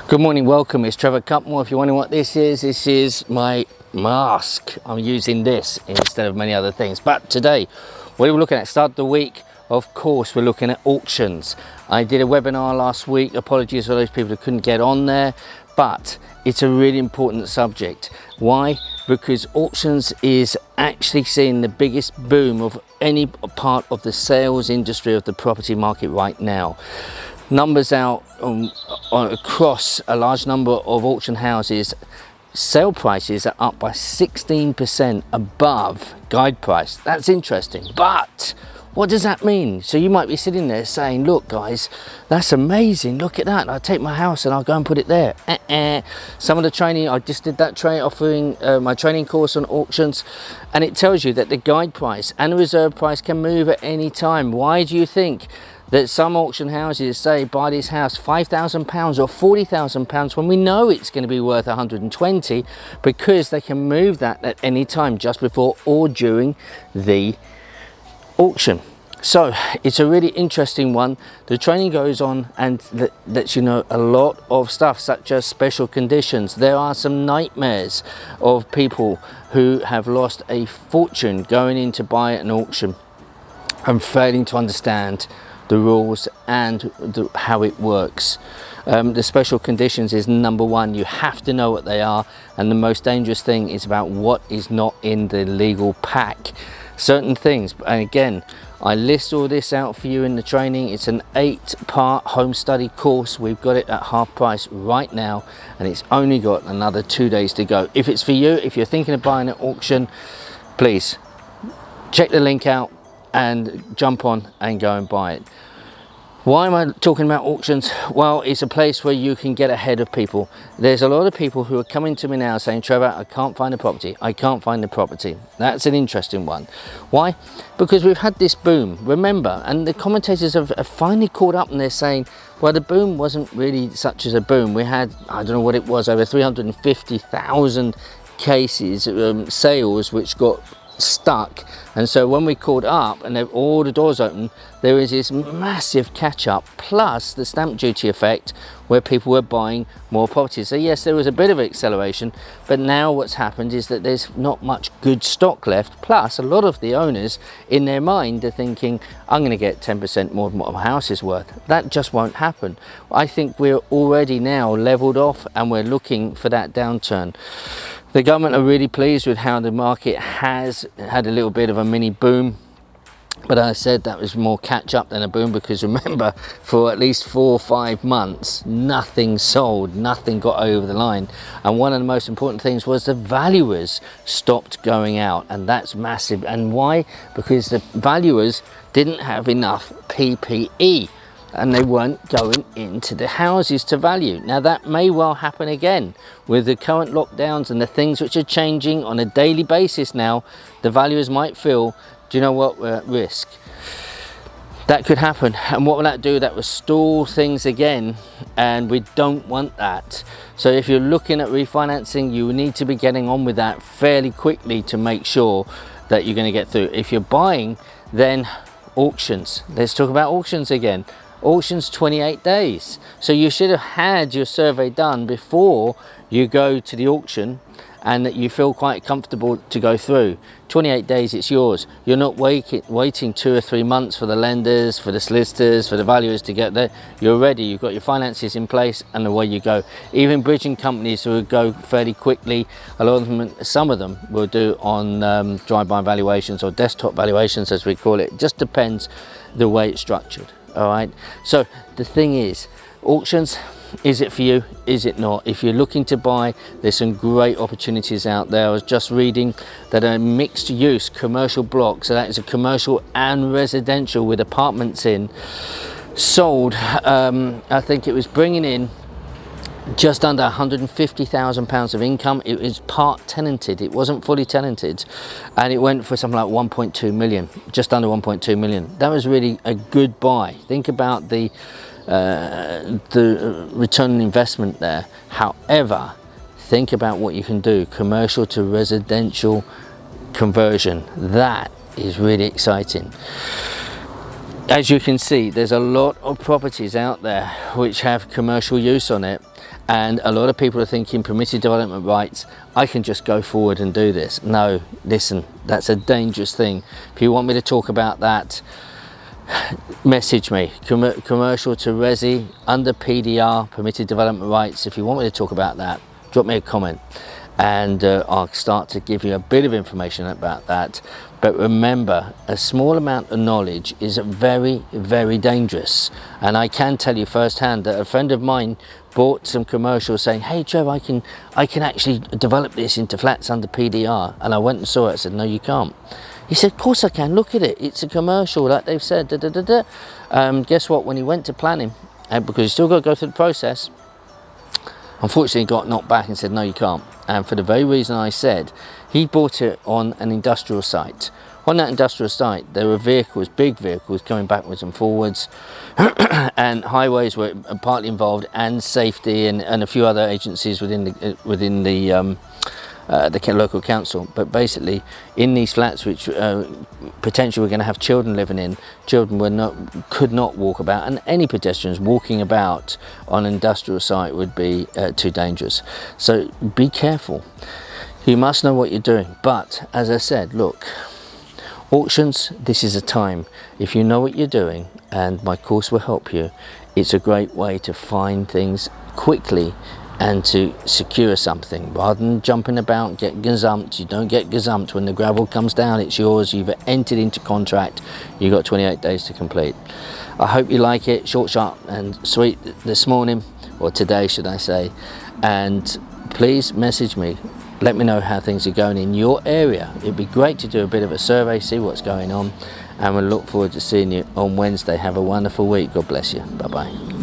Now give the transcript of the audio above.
Good morning, welcome. It's Trevor Cutmore. If you're wondering what this is my mask. I'm using this instead of many other things. But today, what are we looking at? Start of the week, of course, we're looking at auctions. I did a webinar last week. Apologies for those people who couldn't get on there, but it's a really important subject. Why? Because auctions is actually seeing the biggest boom of any part of the sales industry of the property market right now. Numbers out across a large number of auction houses, sale prices are up by 16% above guide price. That's interesting, but what does that mean? So you might be sitting there saying, look guys, that's amazing, look at that, I'll take my house and I'll go and put it there. Some of the training, I just did that offering my training course on auctions, and it tells you that the guide price and the reserve price can move at any time. Why do you think that some auction houses say buy this house £5,000 or £40,000 when we know it's going to be worth 120? Because they can move that at any time, just before or during the auction. So it's a really interesting one. The training goes on and lets you know a lot of stuff, such as special conditions. There are some nightmares of people who have lost a fortune going in to buy an auction and failing to understand the rules and how it works. The special conditions is number one. You have to know what they are, and the most dangerous thing is about what is not in the legal pack. Certain things, and again, I list all this out for you in the training. It's an 8-part home study course. We've got it at half price right now, and it's only got another 2 days to go. If it's for you, if you're thinking of buying an auction, please check the link out and jump on and go and buy it. Why am I talking about auctions? Well, it's a place where you can get ahead of people. There's a lot of people who are coming to me now saying, Trevor, I can't find a property. I can't find a property. That's an interesting one. Why? Because we've had this boom, remember, and the commentators have finally caught up and they're saying, well, the boom wasn't really such as a boom. We had, I don't know what it was, over 350,000 cases, sales, which got stuck. And so when we caught up and all the doors open, there is this massive catch up, plus the stamp duty effect where people were buying more properties. So yes, there was a bit of acceleration, but now what's happened is that there's not much good stock left, plus a lot of the owners in their mind are thinking, I'm going to get 10% more than what my house is worth. That just won't happen. I think we're already now leveled off and we're looking for that downturn. The government are really pleased with how the market has had a little bit of a mini boom, but as I said, that was more catch up than a boom, because remember, for at least 4 or 5 months, nothing sold, nothing got over the line. And one of the most important things was the valuers stopped going out, and that's massive. And why? Because the valuers didn't have enough PPE, and they weren't going into the houses to value. Now that may well happen again with the current lockdowns and the things which are changing on a daily basis now. The valuers might feel, do you know what, we're at risk. That could happen, and what will that do? That will stall things again, and we don't want that. So if you're looking at refinancing, you need to be getting on with that fairly quickly to make sure that you're going to get through. If you're buying, then auctions. Let's talk about auctions again. Auctions 28 days. So you should have had your survey done before you go to the auction, and that you feel quite comfortable to go through. 28 days, it's yours. You're not waiting 2 or 3 months for the lenders, for the solicitors, for the valuers to get there. You're ready, you've got your finances in place, and away you go. Even bridging companies will go fairly quickly. A lot of them, some of them will do on drive-by valuations or desktop valuations, as we call it. It just depends the way it's structured. All right, so the thing is, auctions, is it for you? Is it not? If you're looking to buy, there's some great opportunities out there. I was just reading that a mixed use commercial block, so that is a commercial and residential with apartments in, sold, I think it was bringing in just under £150,000 of income. It was part tenanted, it wasn't fully tenanted, and it went for something like 1.2 million, just under 1.2 million. That was really a good buy. Think about the return on investment there. However, think about what you can do, commercial to residential conversion. That is really exciting. As you can see, there's a lot of properties out there which have commercial use on it. And a lot of people are thinking permitted development rights, I can just go forward and do this. No, listen, that's a dangerous thing. If you want me to talk about that, message me. Commercial to Resi under PDR, permitted development rights. If you want me to talk about that, drop me a comment, and I'll start to give you a bit of information about that. But remember, a small amount of knowledge is very, very dangerous. And I can tell you firsthand that a friend of mine bought some commercials saying, hey Trev, I can actually develop this into flats under PDR. And I went and saw it. I said, no, you can't. He said, of course I can, look at it, it's a commercial, like they've said, da, da, da, da. Guess what, when he went to planning, because he's still got to go through the process, unfortunately he got knocked back and said, no, you can't. And for the very reason I said, he bought it on an industrial site. On that industrial site, there were vehicles, big vehicles, coming backwards and forwards, and highways were partly involved, and safety, and a few other agencies within the local council. But basically, in these flats, which potentially we're going to have children living in, children could not walk about, and any pedestrians walking about on an industrial site would be too dangerous. So be careful. You must know what you're doing. But as I said, look, auctions, this is a time. If you know what you're doing, and my course will help you, it's a great way to find things quickly and to secure something rather than jumping about and get gazumped. You don't get gazumped. When the gravel comes down, it's yours. You've entered into contract. You've got 28 days to complete. I hope you like it. Short, sharp and sweet this morning, or today should I say. And please message me. Let me know how things are going in your area. It'd be great to do a bit of a survey, see what's going on, and we'll look forward to seeing you on Wednesday. Have a wonderful week. God bless you. Bye bye.